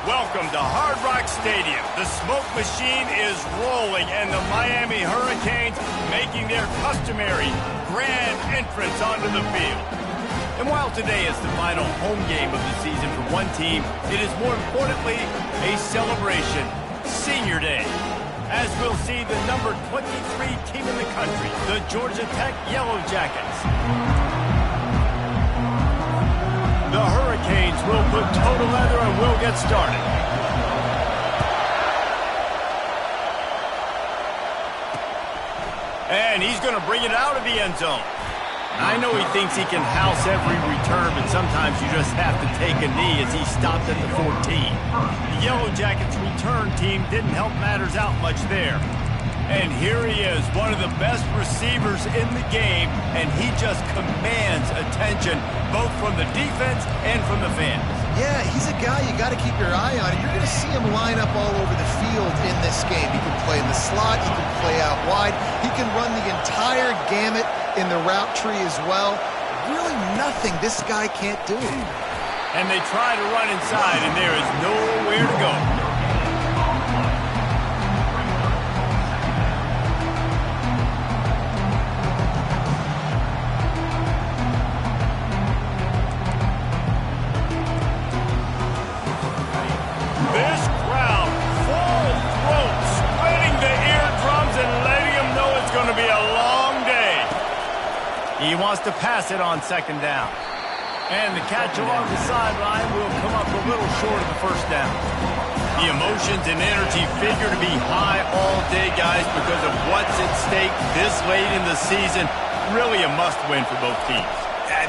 Welcome to Hard Rock Stadium. The smoke machine is rolling, and the Miami Hurricanes making their customary grand entrance onto the field. And while today is the final home game of the season for one team, it is more importantly a celebration, Senior Day, as we'll see the number 23 team in the country, the Georgia Tech Yellow Jackets. The Hurricanes will put toe to leather and we'll get started. And he's going to bring it out of the end zone. I know he thinks he can house every return, but sometimes you just have to take a knee as he stopped at the 14. The Yellow Jackets return team didn't help matters out much there. And here he is, one of the best receivers in the game, and he just commands attention both from the defense and from the fans. Yeah, he's a guy you got to keep your eye on. You're going to see him line up all over the field in this game. He can play in the slot, he can play out wide, he can run the entire gamut in the route tree as well. Really nothing this guy can't do. And they try to run inside, and there is nowhere to go. He wants to pass it on second down. And the catch along the sideline will come up a little short of the first down. The emotions and energy figure to be high all day, guys, because of what's at stake this late in the season. Really a must-win for both teams.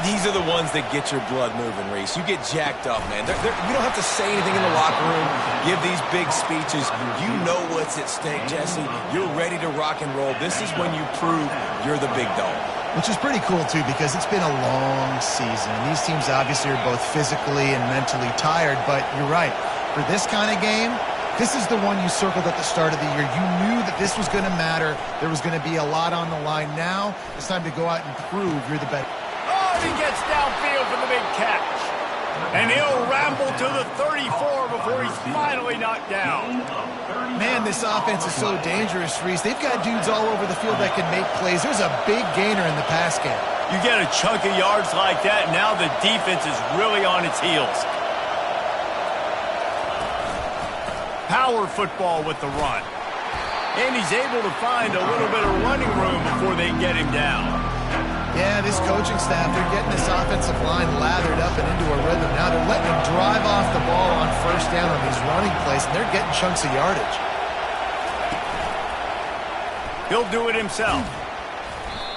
These are the ones that get your blood moving, Reese. You get jacked up, man. You don't have to say anything in the locker room, give these big speeches. You know what's at stake, Jesse. You're ready to rock and roll. This is when you prove you're the big dog. Which is pretty cool, too, because it's been a long season. These teams obviously are both physically and mentally tired, but you're right. For this kind of game, this is the one you circled at the start of the year. You knew that this was going to matter. There was going to be a lot on the line. Now it's time to go out and prove you're the best. Oh, he gets downfield for the big catch. And he'll ramble to the 34 before he's finally knocked down. Man, this offense is so dangerous, Reese. They've got dudes all over the field that can make plays. There's a big gainer in the pass game. You get a chunk of yards like that, now the defense is really on its heels. Power football with the run. And he's able to find a little bit of running room before they get him down. Yeah, this coaching staff, they're getting this offensive line lathered up and into a rhythm now. They're letting them drive off the ball on first down on these running plays, and they're getting chunks of yardage. He'll do it himself.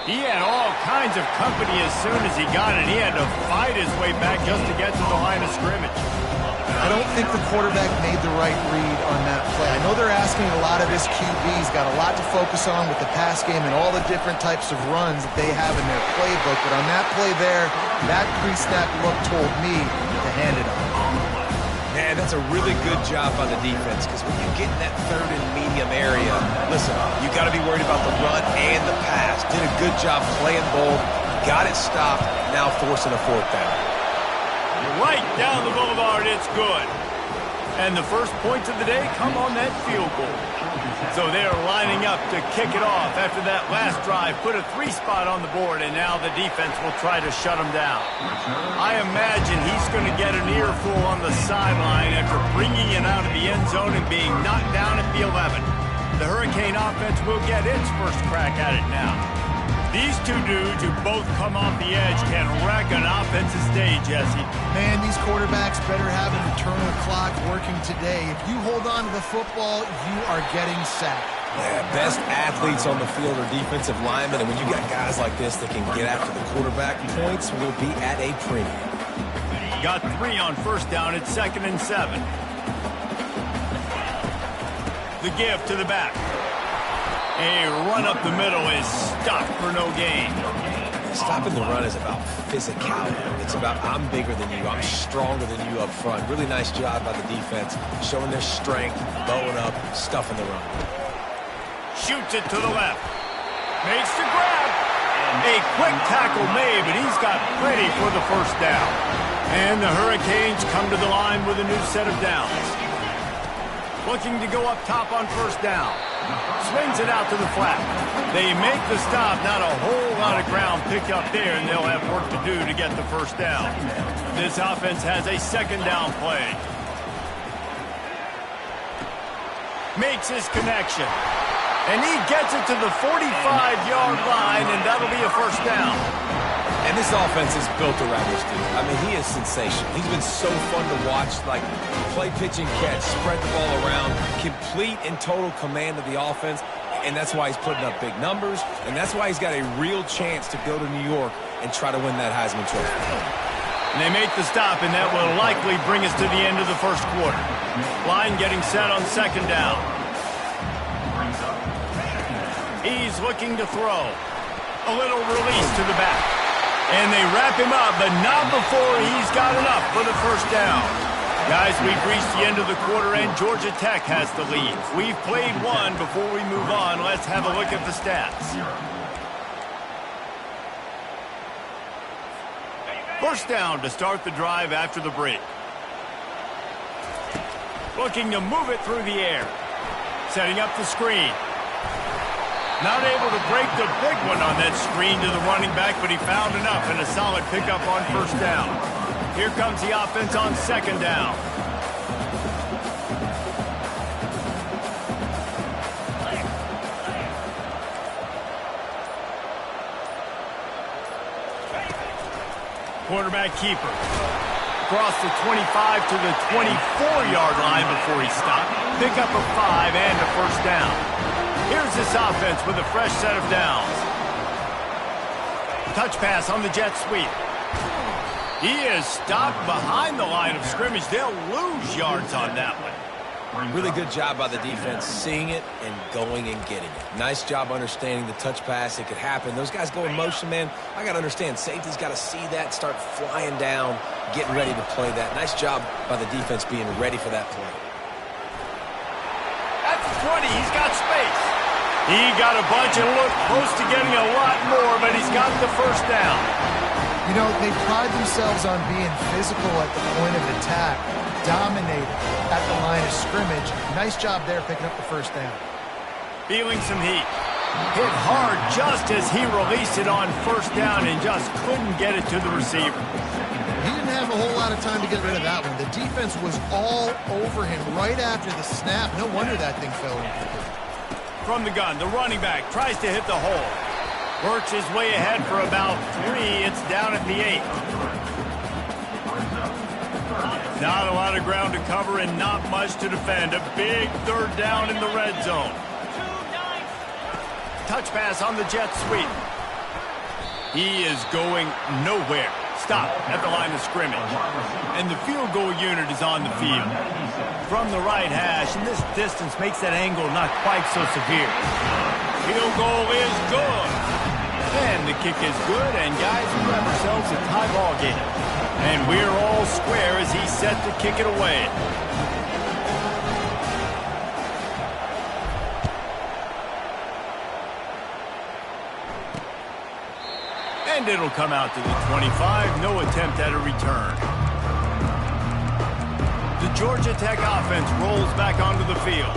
He had all kinds of company as soon as he got it. He had to fight his way back just to get to the line of scrimmage. I don't think the quarterback made the right read on that play. I know they're asking a lot of his QBs, got a lot to focus on with the pass game and all the different types of runs that they have in their playbook. But on that play there, that pre-snap look told me to hand it off. Man, that's a really good job by the defense, because when you get in that third and medium area, listen, you got to be worried about the run and the pass. Did a good job playing bold, got it stopped, now forcing a fourth down. Right down the boulevard, it's good. And the first points of the day come on that field goal. So they're lining up to kick it off after that last drive. Put a 3-spot on the board, and now the defense will try to shut them down. I imagine he's going to get an earful on the sideline after bringing it out of the end zone and being knocked down at the 11. The Hurricane offense will get its first crack at it now. These two dudes who both come off the edge can wreck an offensive stage, Jesse. Man, these quarterbacks better have an internal clock working today. If you hold on to the football, you are getting sacked. Yeah, best athletes on the field are defensive linemen, and when you got guys like this that can get after the quarterback, points will be at a premium. Got 3 on first down at 2nd and 7. The give to the back. A run up the middle is stopped for no gain. Stopping the run is about physicality. It's about I'm bigger than you, I'm stronger than you up front. Really nice job by the defense, showing their strength, bowing up, stuffing the run. Shoots it to the left. Makes the grab. A quick tackle made, but he's got plenty for the first down. And the Hurricanes come to the line with a new set of downs. Looking to go up top on first down. Swings it out to the flat. They make the stop. Not a whole lot of ground picked up there, and they'll have work to do to get the first down. This offense has a second down play. Makes his connection. And he gets it to the 45-yard line, and that'll be a first down. And this offense is built around this dude. I mean, he is sensational. He's been so fun to watch, like play, pitch, and catch, spread the ball around, complete and total command of the offense, and that's why he's putting up big numbers, and that's why he's got a real chance to go to New York and try to win that Heisman Trophy. And they make the stop, and that will likely bring us to the end of the first quarter. Line getting set on second down. He's looking to throw. A little release to the back. And they wrap him up, but not before he's got enough for the first down. Guys, we've reached the end of the quarter, and Georgia Tech has the lead. We've played one. Before we move on, let's have a look at the stats. First down to start the drive after the break. Looking to move it through the air. Setting up the screen. Not able to break the big one on that screen to the running back, but he found enough and a solid pickup on first down. Here comes the offense on second down. Quarterback keeper. Across the 25 to the 24-yard line before he stopped. Pick up a 5 and a first down. Here's this offense with a fresh set of downs. Touch pass on the jet sweep. He is stopped behind the line of scrimmage. They'll lose yards on that one. Really good job by the defense seeing it and going and getting it. Nice job understanding the touch pass. It could happen. Those guys go in motion, man. I got to understand, safety's got to see that, start flying down, getting ready to play that. Nice job by the defense being ready for that play. At the 20, he's got space. He got a bunch and looked close to getting a lot more, but he's got the first down. You know, they pride themselves on being physical at the point of attack, dominated at the line of scrimmage. Nice job there picking up the first down. Feeling some heat. Hit hard just as he released it on first down and just couldn't get it to the receiver. He didn't have a whole lot of time to get rid of that one. The defense was all over him right after the snap. No wonder that thing fell in. From the gun, the running back tries to hit the hole. Works his way ahead for about 3. It's down at the 8. Not a lot of ground to cover and not much to defend. A big third down in the red zone. Touch pass on the jet sweep. He is going nowhere. Stop at the line of scrimmage. And the field goal unit is on the field. From the right hash, and this distance makes that angle not quite so severe. Field goal is good. And the kick is good, and guys, we have ourselves a tie ball game. And we're all square as he's set to kick it away. And it'll come out to the 25. No attempt at a return. The Georgia Tech offense rolls back onto the field.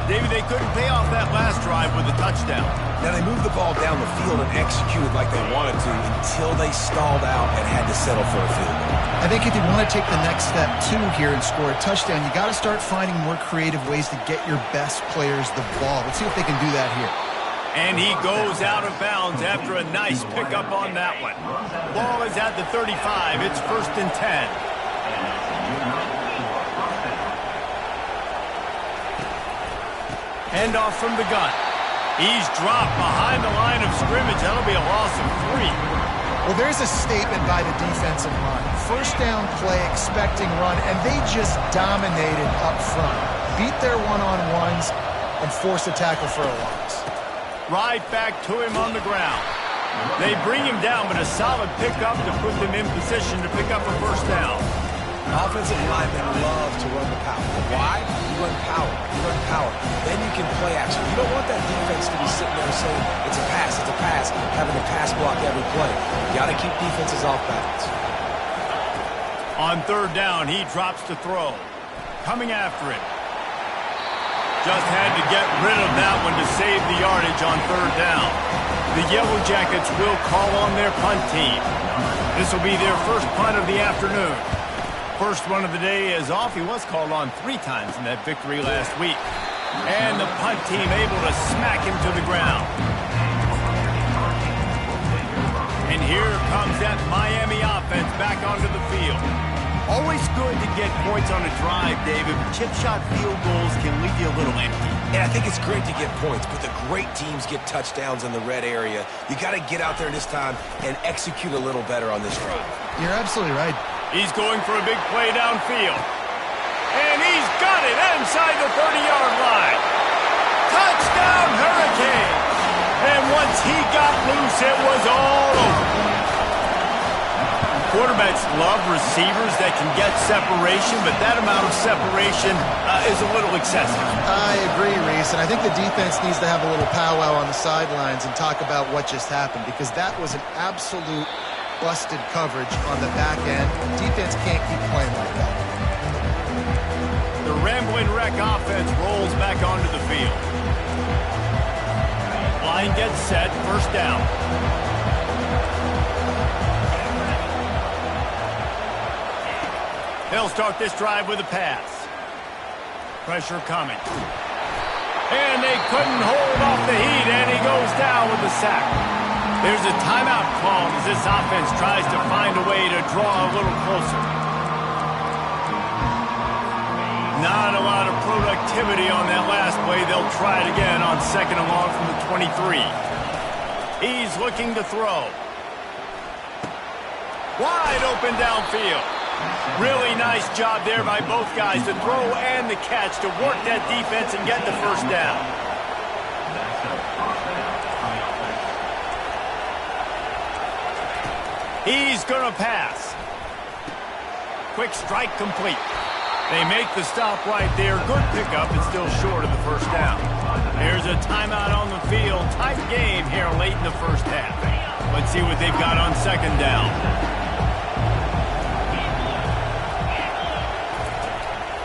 David, they couldn't pay off that last drive with a touchdown. Now, they moved the ball down the field and executed like they wanted to until they stalled out and had to settle for a field goal. I think if you want to take the next step, too, here and score a touchdown, you got to start finding more creative ways to get your best players the ball. Let's see if they can do that here. And he goes out of bounds after a nice pickup on that one. Ball is at the 35. It's 1st and 10. Handoff from the gun. He's dropped behind the line of scrimmage. That'll be a loss of 3. Well, there's a statement by the defensive line. First down play, expecting run, and they just dominated up front. Beat their one-on-ones and force a tackle for a loss. Right back to him on the ground. They bring him down, but a solid pickup to put them in position to pick up a first down. Offensive linemen love to run the power. Why? You run power. You run power. Then you can play action. You don't want that defense to be sitting there saying, it's a pass, having to pass block every play. You got to keep defenses off balance. On third down, he drops to throw. Coming after it. Just had to get rid of that one to save the yardage on third down. The Yellow Jackets will call on their punt team. This will be their first punt of the afternoon. First one of the day is off. He was called on 3 times in that victory last week. And the punt team able to smack him to the ground. And here comes that Miami offense back onto the field. Always good to get points on a drive, David. Chip shot field goals can leave you a little empty. Yeah, I think it's great to get points, but the great teams get touchdowns in the red area. You got to get out there this time and execute a little better on this drive. You're absolutely right. He's going for a big play downfield. And he's got it inside the 30-yard line. Touchdown, Hurricane! And once he got loose, it was all over. Quarterbacks love receivers that can get separation, but that amount of separation is a little excessive. I agree, Reese, and I think the defense needs to have a little powwow on the sidelines and talk about what just happened, because that was an absolute busted coverage on the back end. Defense can't keep playing like that. The Rambling Wreck offense rolls back onto the field. Line gets set, first down. They'll start this drive with a pass. Pressure coming. And they couldn't hold off the heat, and he goes down with the sack. There's a timeout called as this offense tries to find a way to draw a little closer. Not a lot of productivity on that last play. They'll try it again on second and long from the 23. He's looking to throw. Wide open downfield. Really nice job there by both guys, the throw and the catch, to work that defense and get the first down. He's going to pass. Quick strike complete. They make the stop right there. Good pickup, but still short of the first down. There's a timeout on the field. Tight game here late in the first half. Let's see what they've got on second down.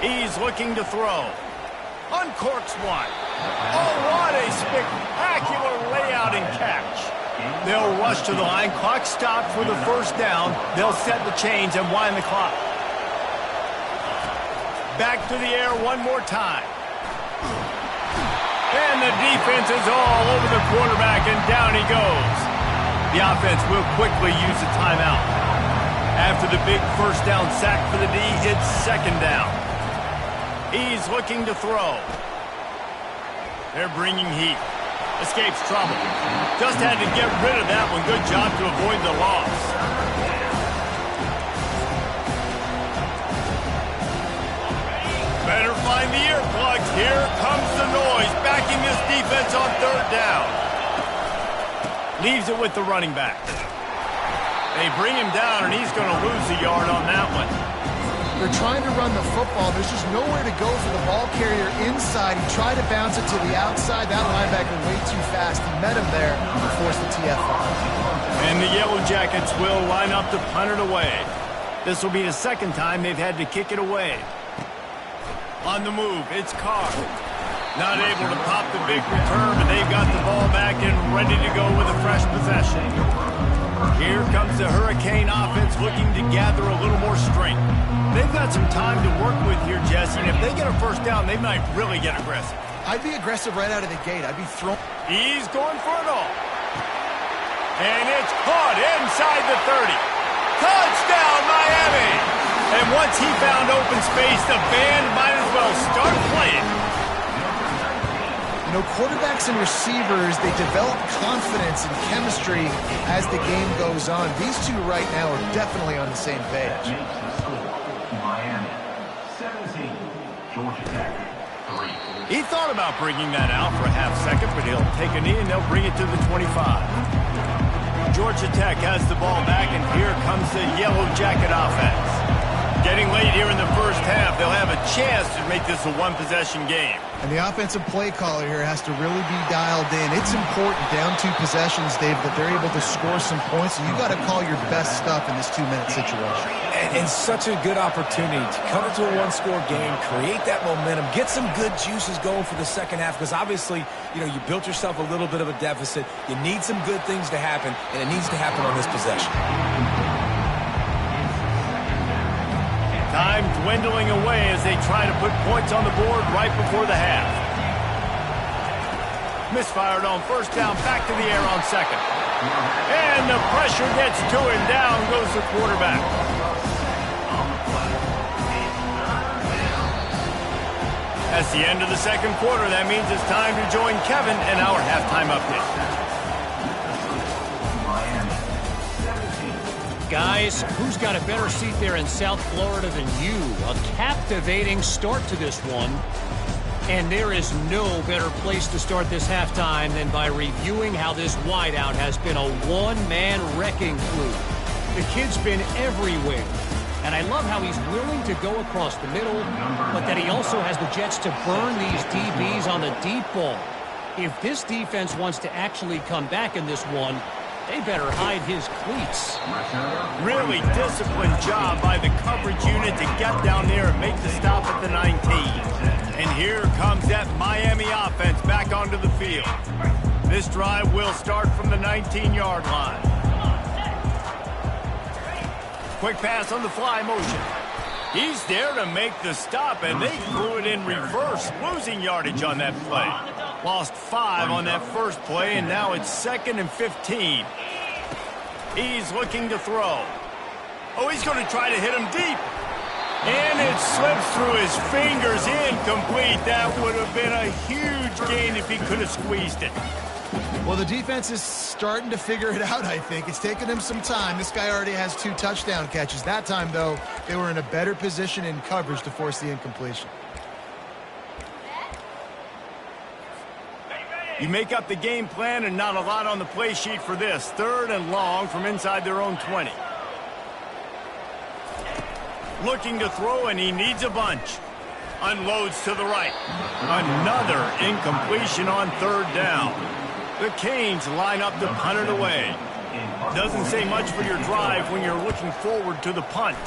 He's looking to throw. Uncorks one. Oh, what a spectacular layout and catch. They'll rush to the line. Clock stopped for the first down. They'll set the chains and wind the clock. Back to the air one more time. And the defense is all over the quarterback, and down he goes. The offense will quickly use the timeout. After the big first down sack for the D, it's second down. He's looking to throw. They're bringing heat. Escapes trouble. Just had to get rid of that one. Good job to avoid the loss. Better find the earplugs. Here comes the noise. Backing this defense on third down. Leaves it with the running back. They bring him down, and he's going to lose a yard on that one. They're trying to run the football. There's just nowhere to go for the ball carrier inside. He tried to bounce it to the outside. That linebacker way too fast. He met him there and forced the TFR. And the Yellow Jackets will line up to punt it away. This will be the second time they've had to kick it away. On the move, it's Carr. Not able to pop the big return, but they've got the ball back and ready to go with a fresh possession. Here comes the Hurricane offense looking to gather a little more strength. They've got some time to work with here, Jesse, and if they get a first down, they might really get aggressive. I'd be aggressive right out of the gate. I'd be throwing. He's going for it all. And it's caught inside the 30. Touchdown, Miami! And once he found open space, the band might as well start playing. You know, quarterbacks and receivers, they develop confidence and chemistry as the game goes on. These two right now are definitely on the same page. Miami, 17, Georgia Tech, 3. He thought about bringing that out for a half second, but he'll take a knee and they'll bring it to the 25. Georgia Tech has the ball back, and here comes the Yellow Jacket offense. Getting late here in the first half, they'll have a chance to make this a one-possession game. And the offensive play caller here has to really be dialed in. It's important down 2 possessions, Dave, that they're able to score some points. So you got to call your best stuff in this 2-minute situation. And such a good opportunity to come into a one-score game, create that momentum, get some good juices going for the second half, because obviously, you know, you built yourself a little bit of a deficit. You need some good things to happen, and it needs to happen on this possession. Time dwindling away as they try to put points on the board right before the half. Misfired on first down, back to the air on second. And the pressure gets to him. Down goes the quarterback. That's the end of the second quarter. That means it's time to join Kevin in our halftime update. Guys, who's got a better seat there in South Florida than you? A captivating start to this one. And there is no better place to start this halftime than by reviewing how this wideout has been a one-man wrecking crew. The kid's been everywhere. And I love how he's willing to go across the middle, but that he also has the jets to burn these DBs on the deep ball. If this defense wants to actually come back in this one, they better hide his cleats. Really disciplined job by the coverage unit to get down there and make the stop at the 19. And here comes that Miami offense back onto the field. This drive will start from the 19-yard line. Quick pass on the fly motion. He's there to make the stop, and they threw it in reverse, losing yardage on that play. Lost 5 on that first play, and now it's 2nd and 15. He's looking to throw. Oh, he's going to try to hit him deep. And it slips through his fingers, incomplete. That would have been a huge gain if he could have squeezed it. Well, the defense is starting to figure it out, I think. It's taken him some time. This guy already has 2 touchdown catches. That time, though, they were in a better position in coverage to force the incompletion. You make up the game plan and not a lot on the play sheet for this. 3rd and long from inside their own 20. Looking to throw, and he needs a bunch. Unloads to the right. Another incompletion on 3rd down. The Canes line up to punt it away. Doesn't say much for your drive when you're looking forward to the punt.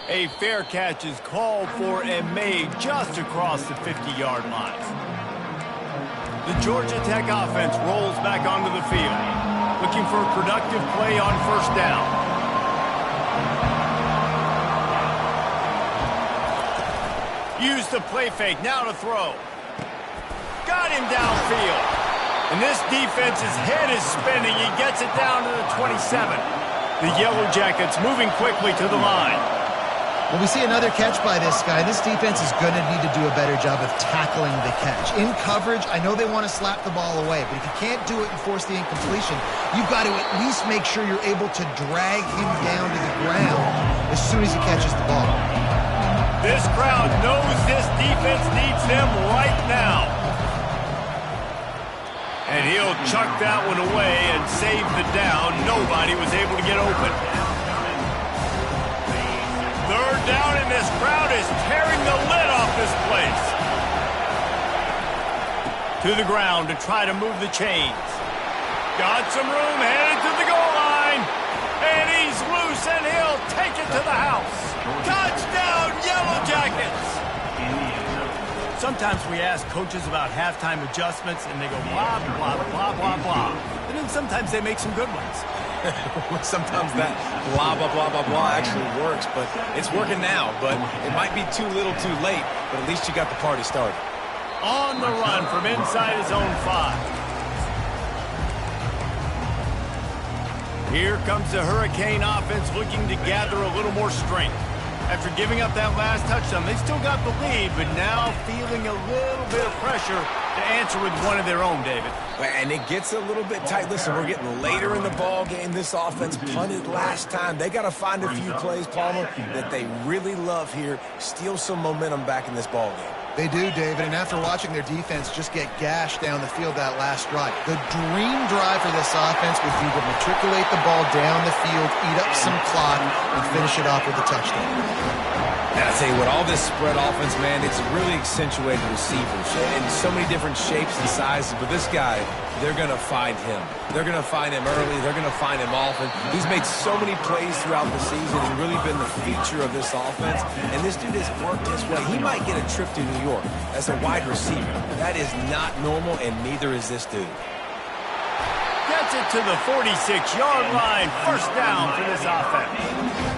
A fair catch is called for and made just across the 50-yard line. The Georgia Tech offense rolls back onto the field, looking for a productive play on first down. Use the play fake, now to throw. Got him downfield. And this defense's head is spinning. He gets it down to the 27. The Yellow Jackets moving quickly to the line. Well, we see another catch by this guy. This defense is going to need to do a better job of tackling the catch. In coverage, I know they want to slap the ball away, but if you can't do it and force the incompletion, you've got to at least make sure you're able to drag him down to the ground as soon as he catches the ball. This crowd knows this defense needs them right now. And he'll chuck that one away and save the down. Nobody was able to get open. 3rd down, and this crowd is tearing the lid off this place. To the ground to try to move the chains. Got some room, headed to the goal line. And he's loose, and he'll take it to the house. Touchdown, Yellow Jackets! Sometimes we ask coaches about halftime adjustments, and they go blah, blah, blah, blah, blah. And then sometimes they make some good ones. Sometimes that blah, blah, blah, blah, blah actually works, but it's working now. But it might be too little too late, but at least you got the party started. On the run from inside his own 5. Here comes the Hurricane offense looking to gather a little more strength. After giving up that last touchdown, they still got the lead, but now feeling a little bit of pressure to answer with one of their own, David. And it gets a little bit tight. Listen, we're getting later in the ball game. This offense punted last time. They got to find a few plays, Palmer, that they really love here. Steal some momentum back in this ball game. They do, David, and after watching their defense just get gashed down the field that last drive, the dream drive for this offense would be to matriculate the ball down the field, eat up some clock, and finish it off with a touchdown. And I tell you what, all this spread offense, man, it's really accentuated receivers in so many different shapes and sizes. But this guy, they're going to find him. They're going to find him early. They're going to find him often. He's made so many plays throughout the season. He's really been the feature of this offense. And this dude has worked his way. He might get a trip to New York as a wide receiver. That is not normal, and neither is this dude. Gets it to the 46-yard line. First down for this offense.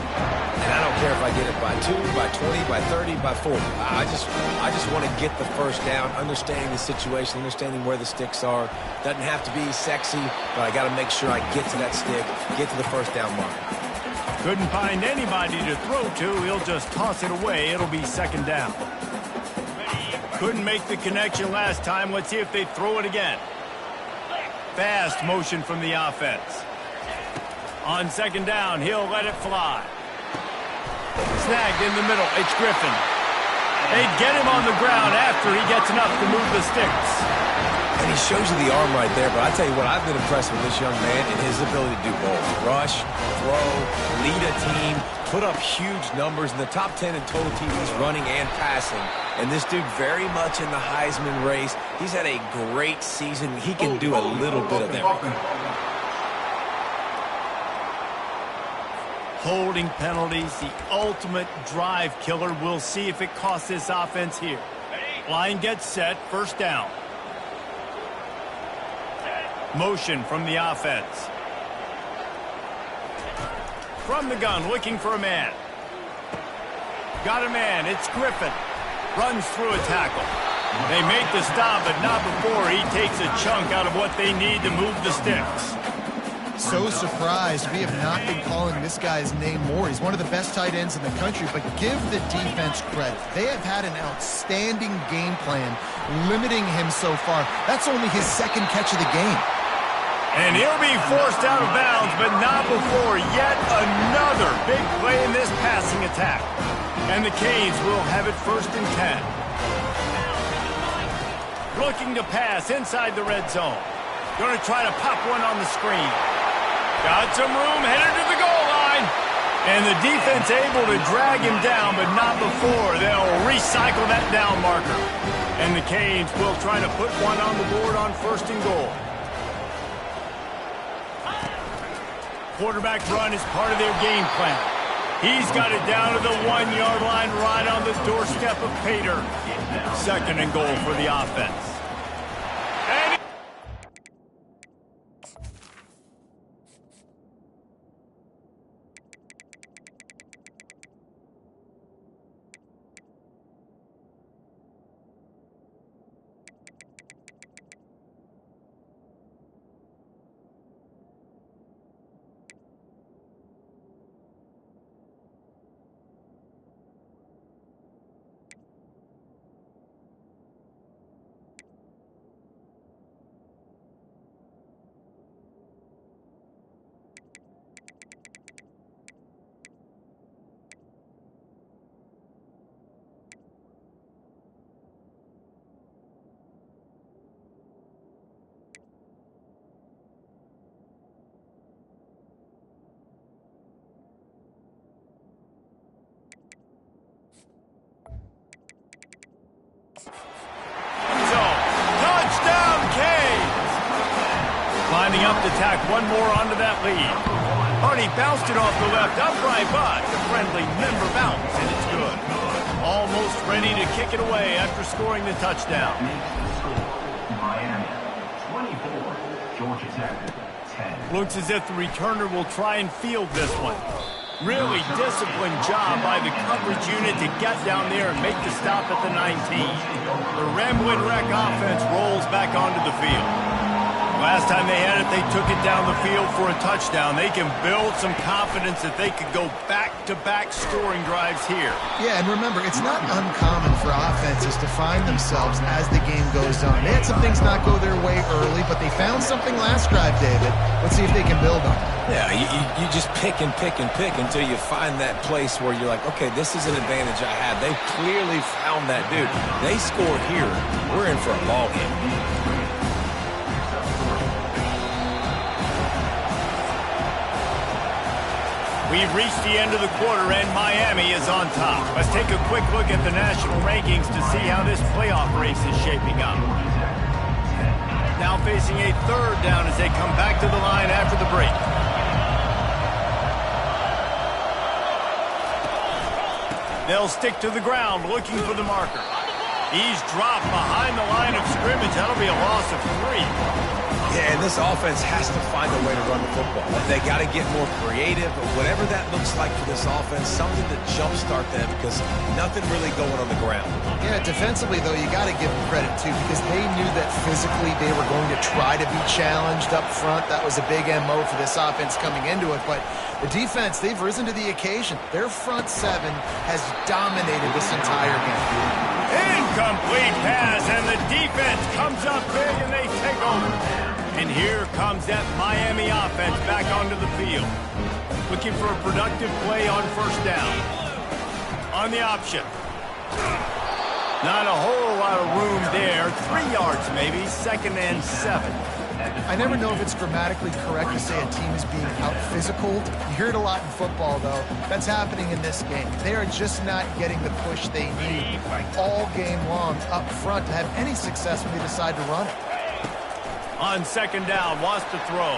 And I don't care if I get it by 2, by 20, by 30, by 40. I just want to get the first down, understanding the situation, understanding where the sticks are. Doesn't have to be sexy, but I got to make sure I get to that stick, get to the first down mark. Couldn't find anybody to throw to. He'll just toss it away. It'll be second down. Couldn't make the connection last time. Let's see if they throw it again. Fast motion from the offense. On second down, he'll let it fly. Snagged in the middle. It's Griffin. They get him on the ground after he gets enough to move the sticks. And he shows you the arm right there, but I tell you what, I've been impressed with this young man and his ability to do both. Rush, throw, lead a team, put up huge numbers in the top 10 in total TDs running and passing. And this dude very much in the Heisman race. He's had a great season. He can do a little bit of everything. Holding penalties, the ultimate drive killer. We'll see if it costs this offense here. Line gets set, first down. Motion from the offense. From the gun, looking for a man. Got a man, it's Griffin. Runs through a tackle. They make the stop, but not before he takes a chunk out of what they need to move the sticks. So surprised. We have not been calling this guy's name more. He's one of the best tight ends in the country, but give the defense credit. They have had an outstanding game plan limiting him so far. That's only his second catch of the game. And he'll be forced out of bounds, but not before yet another big play in this passing attack. And the Canes will have it first and 10. Looking to pass inside the red zone. Going to try to pop one on the screen. Got some room, headed to the goal line. And the defense able to drag him down, but not before they'll recycle that down marker. And the Canes will try to put one on the board on first and goal. Quarterback run is part of their game plan. He's got it down to the 1-yard line right on the doorstep of Pater. Second and goal for the offense. Lining up to tack one more onto that lead. Hardy bounced it off the left upright, but the friendly member bounced, and it's good. Almost ready to kick it away after scoring the touchdown. Miami, 24. Georgia Tech, 10. Looks as if the returner will try and field this one. Really disciplined job by the coverage unit to get down there and make the stop at the 19. The Ramblin' Wreck offense rolls back onto the field. Last time they had it, they took it down the field for a touchdown. They can build some confidence that they could go back-to-back scoring drives here. Yeah, and remember, it's not uncommon for offenses to find themselves as the game goes on. They had some things not go their way early, but they found something last drive, David. Let's see if they can build on it. Yeah, you just pick and pick and pick until you find that place where you're like, okay, this is an advantage I have. They clearly found that, dude. They scored here. We're in for a ball game. We've reached the end of the quarter, and Miami is on top. Let's take a quick look at the national rankings to see how this playoff race is shaping up. Now facing a third down as they come back to the line after the break. They'll stick to the ground looking for the marker. He's dropped behind the line of scrimmage. That'll be a loss of 3. Yeah, and this offense has to find a way to run the football. They got to get more creative, but whatever that looks like for this offense, something to jumpstart them because nothing really going on the ground. Yeah, defensively, though, you got to give them credit, too, because they knew that physically they were going to try to be challenged up front. That was a big MO for this offense coming into it, but the defense, they've risen to the occasion. Their front seven has dominated this entire game. Incomplete pass, and the defense comes up big, and they take over. And here comes that Miami offense back onto the field. Looking for a productive play on first down. On the option. Not a whole lot of room there. 3 yards maybe, 2nd and 7. I never know if it's grammatically correct to say a team is being out-physicaled. You hear it a lot in football, though. That's happening in this game. They are just not getting the push they need all game long up front to have any success when they decide to run it. On 2nd down, wants to throw.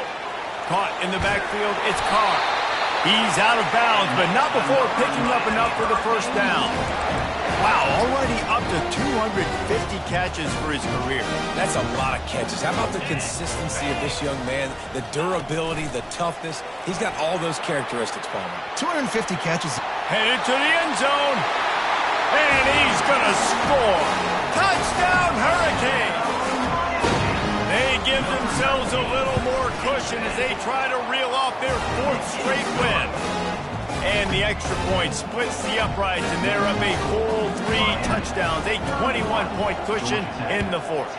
Caught in the backfield, it's Carr. He's out of bounds, but not before picking up enough for the first down. Wow, already up to 250 catches for his career. That's a lot of catches. How about the consistency of this young man, the durability, the toughness? He's got all those characteristics, Palmer. 250 catches. Headed to the end zone. And he's going to score. Touchdown, Hurricane. They give themselves a little more cushion as they try to reel off their 4th straight win. And the extra point splits the uprights, and they're up a full 3 touchdowns, a 21-point cushion in the 4th.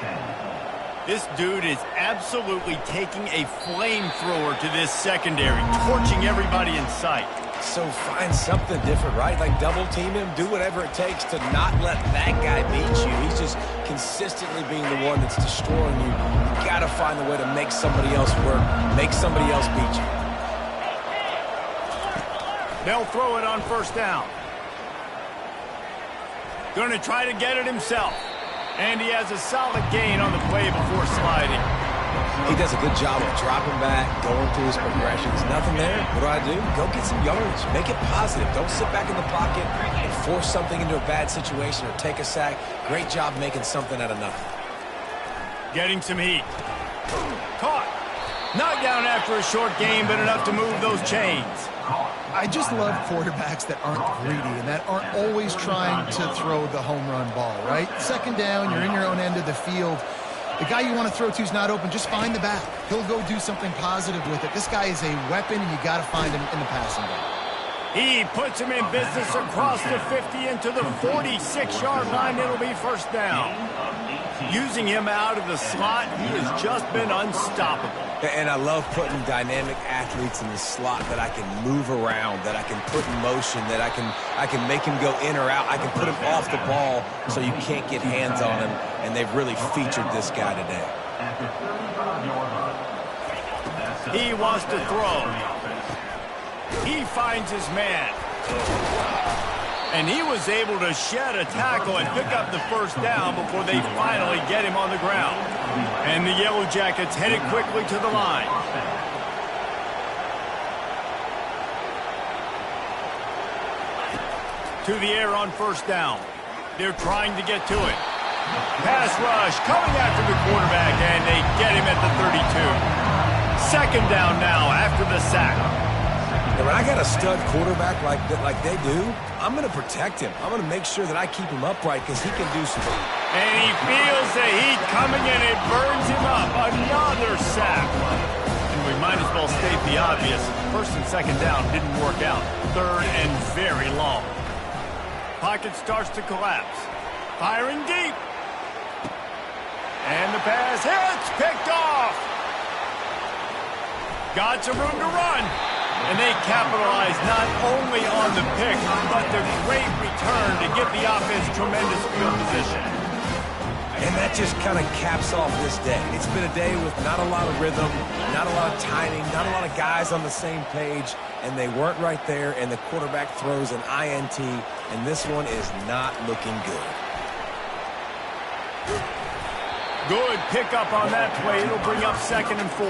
This dude is absolutely taking a flamethrower to this secondary, torching everybody in sight. So find something different, right? Like double team him, do whatever it takes to not let that guy beat you. He's just consistently being the one that's destroying you. You got to find a way to make somebody else work, make somebody else beat you. They'll throw it on first down. Going to try to get it himself. And he has a solid gain on the play before sliding. He does a good job of dropping back, going through his progressions. Nothing there. What do? Go get some yardage. Make it positive. Don't sit back in the pocket and force something into a bad situation or take a sack. Great job making something out of nothing. Getting some heat. Caught. Knocked down after a short game, but enough to move those chains. I just love quarterbacks that aren't greedy and that aren't always trying to throw the home run ball, right? 2nd down, you're in your own end of the field. The guy you want to throw to is not open. Just find the back. He'll go do something positive with it. This guy is a weapon, and you got to find him in the passing game. He puts him in business across the 50 into the 46-yard line. It'll be first down. Using him out of the slot, he has just been unstoppable. And I love putting dynamic athletes in the slot that I can move around, that I can put in motion, that I can make him go in or out. I can put him off the ball so you can't get hands on him, and they've really featured this guy today. He wants to throw. He finds his man. And he was able to shed a tackle and pick up the first down before they finally get him on the ground. And the Yellow Jackets headed quickly to the line. To the air on first down. They're trying to get to it. Pass rush coming after the quarterback, and they get him at the 32. 2nd down now after the sack. And when I got a stud quarterback like they do, I'm going to protect him. I'm going to make sure that I keep him upright because he can do some. And he feels the heat coming, and it burns him up. Another sack. And we might as well state the obvious. First and second down didn't work out. Third and very long. Pocket starts to collapse. Firing deep. And the pass hits. Picked off. Got some room to run. And they capitalize not only on the pick, but the great return to give the offense tremendous field position. And that just kind of caps off this day. It's been a day with not a lot of rhythm, not a lot of timing, not a lot of guys on the same page, and they weren't right there, and the quarterback throws an INT, and this one is not looking good. Good pickup on that play. It'll bring up 2nd and 4.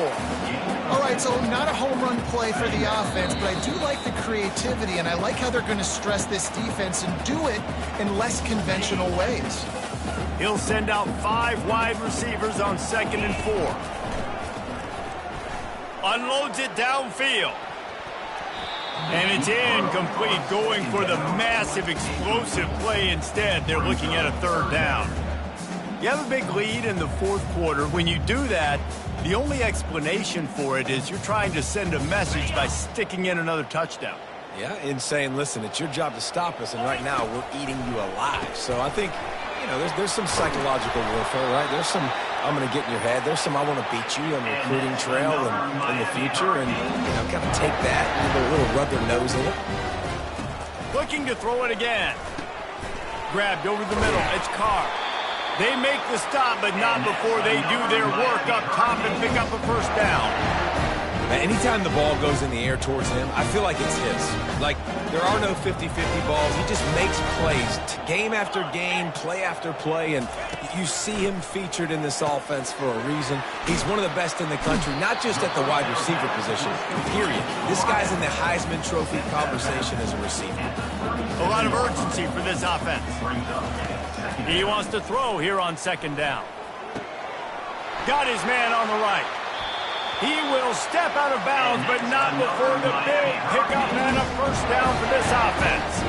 All right, so not a home run play for the offense, but I do like the creativity, and I like how they're going to stress this defense and do it in less conventional ways. He'll send out 5 wide receivers on 2nd and 4. Unloads it downfield. And it's incomplete, going for the massive explosive play instead. They're looking at a 3rd down. You have a big lead in the 4th quarter. When you do that, the only explanation for it is you're trying to send a message by sticking in another touchdown. Yeah, and saying, listen, it's your job to stop us, and right now we're eating you alive. So I think, you know, there's some psychological warfare, right? There's some, I'm going to get in your head. There's some, I want to beat you on the recruiting trail and in the future, and, you know, kind of take that, a little rub their nose in it. Looking to throw it again. Grabbed over the middle. It's Carr. They make the stop, but not before they do their work up top and pick up a 1st down. Anytime the ball goes in the air towards him, I feel like it's his. Like, there are no 50-50 balls. He just makes plays, game after game, play after play, and you see him featured in this offense for a reason. He's one of the best in the country, not just at the wide receiver position, period. This guy's in the Heisman Trophy conversation as a receiver. A lot of urgency for this offense. He wants to throw here on 2nd down. Got his man on the right. He will step out of bounds, but not before the big pickup and a 1st down for this offense.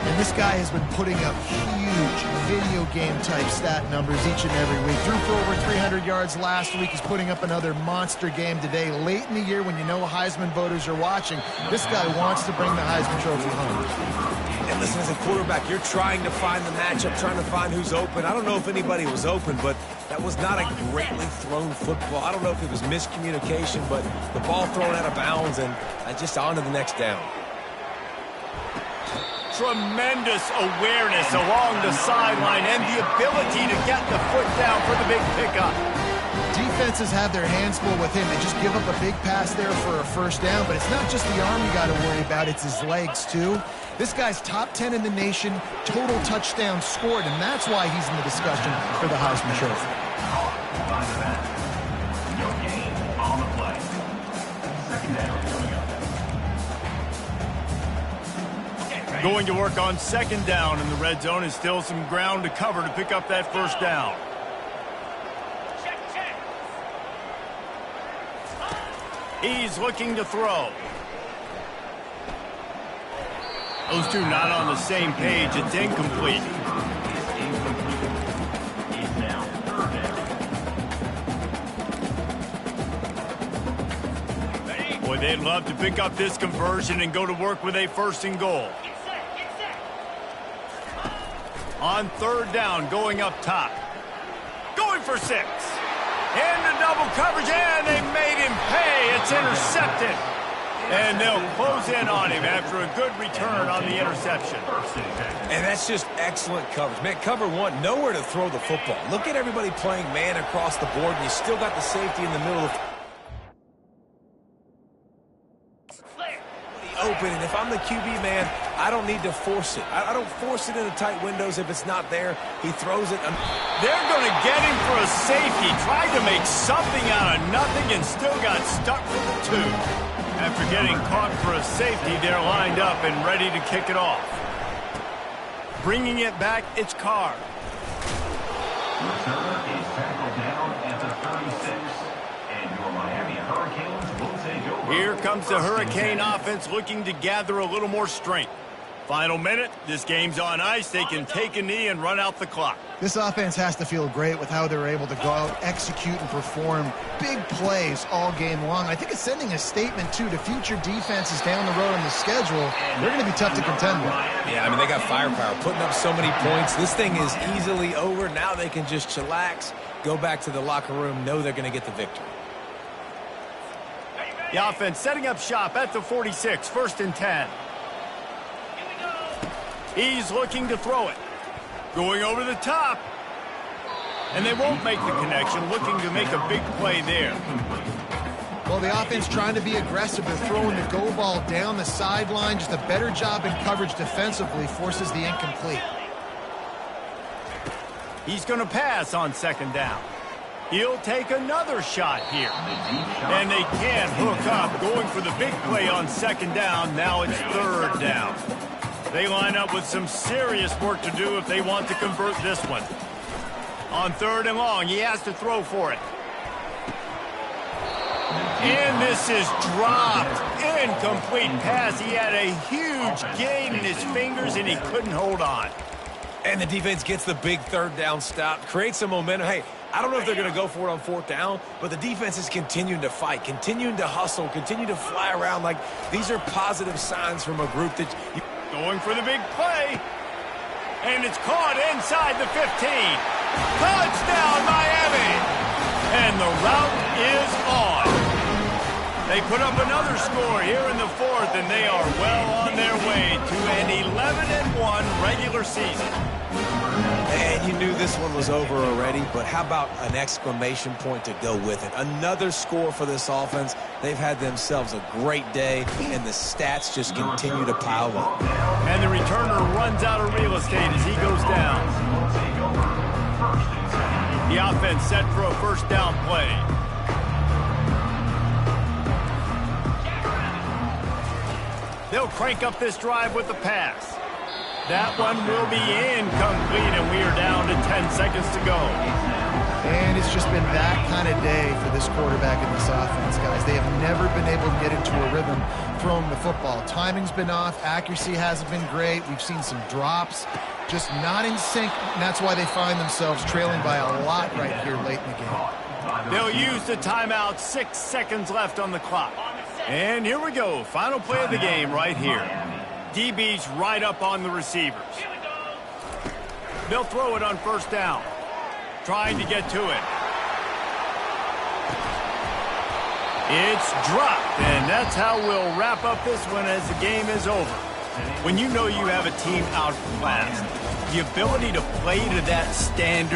And this guy has been putting up huge video game type stat numbers each and every week. Threw for over 300 yards last week. He's putting up another monster game today. Late in the year when you know Heisman voters are watching, this guy wants to bring the Heisman Trophy home. And listen, as a quarterback, you're trying to find the matchup, trying to find who's open. I don't know if anybody was open, but that was not a greatly thrown football. I don't know if it was miscommunication, but the ball thrown out of bounds and just on to the next down. Tremendous awareness along the sideline and the ability to get the foot down for the big pickup. Defenses have their hands full with him. They just give up a big pass there for a 1st down, but it's not just the arm you got to worry about, it's his legs too. This guy's top 10 in the nation, total touchdowns scored, and that's why he's in the discussion for the Heisman Trophy. Going to work on 2nd down in the red zone, and still some ground to cover to pick up that 1st down. He's looking to throw. Those two not on the same page. It's incomplete. Boy, they'd love to pick up this conversion and go to work with a 1st and goal. On 3rd down, going up top. Going for 6. Into double coverage, and they made him pay. It's intercepted. And they'll close in on him after a good return on the interception. And that's just excellent coverage. Man, cover 1, nowhere to throw the football. Look at everybody playing man across the board, and you still got the safety in the middle of open, and if I'm the QB, man, I don't need to force it. I don't force it into tight windows if it's not there. He throws it. They're going to get him for a safety. Tried to make something out of nothing and still got stuck with the 2. After getting caught for a safety, they're lined up and ready to kick it off. Bringing it back, it's Carr. Returner is tackled down at the 36. And your Miami Hurricanes will take over. Here comes the Hurricane offense looking to gather a little more strength. Final minute, this game's on ice. They can take a knee and run out the clock. This offense has to feel great with how they're able to go out, execute, and perform big plays all game long. I think it's sending a statement, too, to future defenses down the road on the schedule. They're going to be tough to contend with. Yeah, I mean, they got firepower, putting up so many points. This thing is easily over. Now they can just chillax, go back to the locker room, know they're going to get the victory. The offense setting up shop at the 46, 1st and 10. He's looking to throw it. Going over the top. And they won't make the connection, looking to make a big play there. Well, the offense trying to be aggressive. They're throwing the go ball down the sideline. Just a better job in coverage defensively forces the incomplete. He's going to pass on 2nd down. He'll take another shot here. And they can't hook up. Going for the big play on 2nd down. Now it's 3rd down. They line up with some serious work to do if they want to convert this one. On 3rd and long, he has to throw for it. And this is dropped. Incomplete pass. He had a huge gain in his fingers, and he couldn't hold on. And the defense gets the big 3rd down stop, creates some momentum. Hey, I don't know if they're going to go for it on 4th down, but the defense is continuing to fight, continuing to hustle, continue to fly around. Like, these are positive signs from a group that... Going for the big play. And it's caught inside the 15. Touchdown, Miami. And the route is on. They put up another score here in the 4th, and they are well on their way to an 11-1 regular season. And you knew this one was over already, but how about an exclamation point to go with it? Another score for this offense. They've had themselves a great day, and the stats just continue to pile up. And the returner runs out of real estate as he goes down. The offense set for a 1st down play. They'll crank up this drive with the pass. That one will be incomplete, and we are down to 10 seconds to go. And it's just been that kind of day for this quarterback in this offense, guys. They have never been able to get into a rhythm throwing the football. Timing's been off. Accuracy hasn't been great. We've seen some drops, just not in sync, and that's why they find themselves trailing by a lot right here late in the game. They'll use the timeout. 6 seconds left on the clock. And here we go. Final play of the game right here. DB's right up on the receivers. They'll throw it on 1st down. Trying to get to it. It's dropped, and that's how we'll wrap up this one as the game is over. When you know you have a team outclassed, the ability to play to that standard